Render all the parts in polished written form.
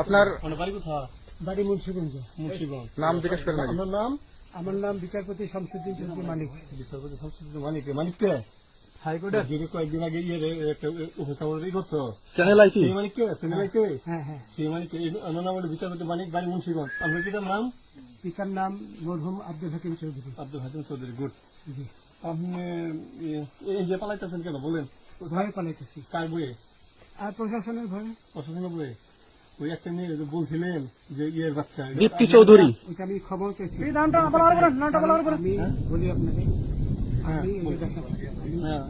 আপনার বাড়ি মুন্সিগঞ্জ। নাম জিজ্ঞেস করেন আগে। আমার নাম বিচারপতি শামসুদ্দিন চৌধুরী মানিক। বিচারপতি শামসুদ্দিন মানিক। মানিককে হাইকোর্টের যিনি কয়েকদিন আগে একটা উপস্থাপন করছো চ্যানেল আইছি সেই মানিককে চ্যানেলাইকে হ্যাঁ হ্যাঁ, সেই মানিককে আমার নাম হলো বিচারপতি মানিক, বাড়ি মুন্সিগঞ্জ। আপনার পিতার নাম? পিতার নাম মরহুম আব্দুল হাকিম চৌধুরী। আব্দুল হাকিম চৌধুরী। গুড। জি। আপনি এই যে পালাইতেছেন কেন বলেন? ভয়ে পালাইতেছি। কার বইয়ে? আর প্রশাসনের ভয়ে। প্রশাসনের বইয়ে? ওই একটা মেয়ে যে বলছিলেন যে ইয়ের বাচ্চা দীপ্তি চৌধুরী। ওইটা আমি খবর চাইছি। হ্যাঁ? আমি বলি আপনাকে, আমি এই যে দেখাচ্ছি, হ্যাঁ।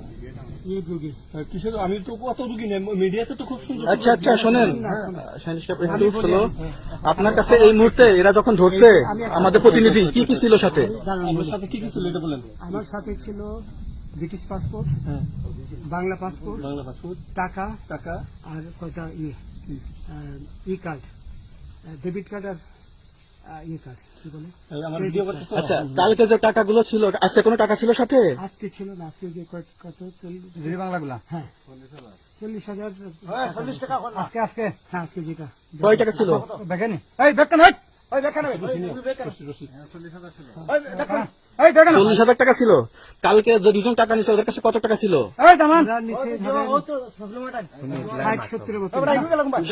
এই রোগী। কিসের? আমি তো কত রুগী নেই, মিডিয়াতে তো খুব সুন্দর। আচ্ছা আচ্ছা শোনেন শাহিন সাহেব, একটু স্লো। আপনার কাছে এই মুহূর্তে এরা যখন ধরছে আমাদের প্রতিনিধি কি কি ছিল সাথে? আপনার সাথে কি কি ছিল এটা বলেন। আমার সাথে ছিল ব্রিটিশ পাসপোর্ট, হ্যাঁ, বাংলা পাসপোর্ট, বাংলা পাসপোর্ট, টাকা টাকা, আর কয়টা ই কার্ড, ডেবিট কার্ড আর ই কার্ড, কি বলে আমার ভিডিও করতে। আচ্ছা, কালকে যে টাকাগুলো ছিল, আজকে কোনো টাকা ছিল সাথে? আজকে ছিল না, আজকে যে কত বাংলাগুলা। হ্যাঁ 40,000 আজকে আজকে হ্যাঁ, আজকে যেটা কয় টাকা ছিল? দেখেনি এই বেকান হয় ওই বেকান হবে 40,000 টাকা ছিল। কালকে যে দুজন টাকা নিছে ওদের কাছে কত টাকা ছিল? এই দামান আমরা নিচে ধরেন 60-70 মতো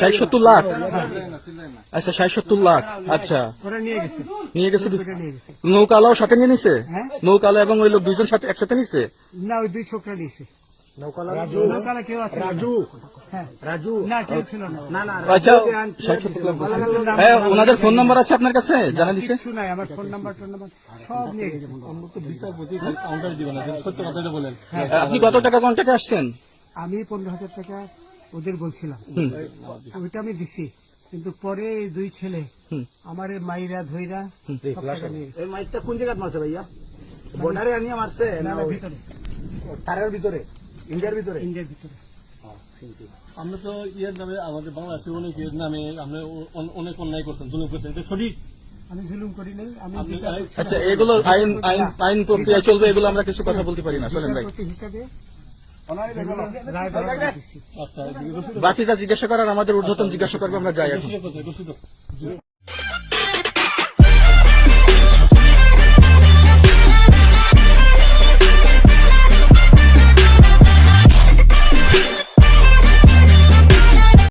60-70 লাখ। আচ্ছা 60-70 লাখ। আচ্ছা ওরা নিয়ে গেছে, নিয়ে গেছে। ওটা নিয়ে গেছে। নৌকালাও সাথে নিয়ে নিছে? হ্যাঁ। নৌকালা এবং ওই লোক দুজন সাথে একসাথে নিছে? না, ওই দুই ছোকরা নিয়েছে। নৌকালা কেউ আছে? হ্যাঁ, না কেউ ছিল না। আচ্ছা 60-70 লাখ। হ্যাঁ, ওনাদের ফোন নাম্বার আছে আপনার কাছে? জানা দিছে? কিছু নাই, আমার ফোন নাম্বার সব নিয়ে গেছে। আমরা তো বিচারপতি কাউন্টার দিবেন না, সত্য কথাটা বলেন। আপনি কত টাকা কন্ট্যাক্টে আসছেন? আমি 15,000 টাকা ওদের বলছিলাম, ওইটা আমি দিছি। কিন্তু পরে এই দুই ছেলে আমার মাইরা ধইরা সব টাকা নিয়ে গেছে। এই মাইকটা কোন জায়গায় মারছে ভাইয়া? বর্ডারে আনিয়ে মারছে না ওই ভিতরে, তারের ভিতরে, ইন্ডিয়ার ভিতরে? ইন্ডিয়ার ভিতরে। আমরা তো ইয়ের নামে আমাদের বাংলাদেশে অনেকের নামে আপনি অনেক অন্যায় করছেন, জুলুম করছেন, এটা সঠিক? আমি জুলুম করি নাই, আমি আপনি বিচারপতি আচ্ছা, এগুলো আইন প্রক্রিয়া চলবে, এগুলো আমরা কিছু কথা বলতে পারি না। চলেন ভাই, হিসাবে রায় বরাদ্দ দিছি। আচ্ছা বাকি যা জিজ্ঞাসা করার আমাদের ঊর্ধ্বতন জিজ্ঞাসা করবে, আমরা যাই এখন। রসিদ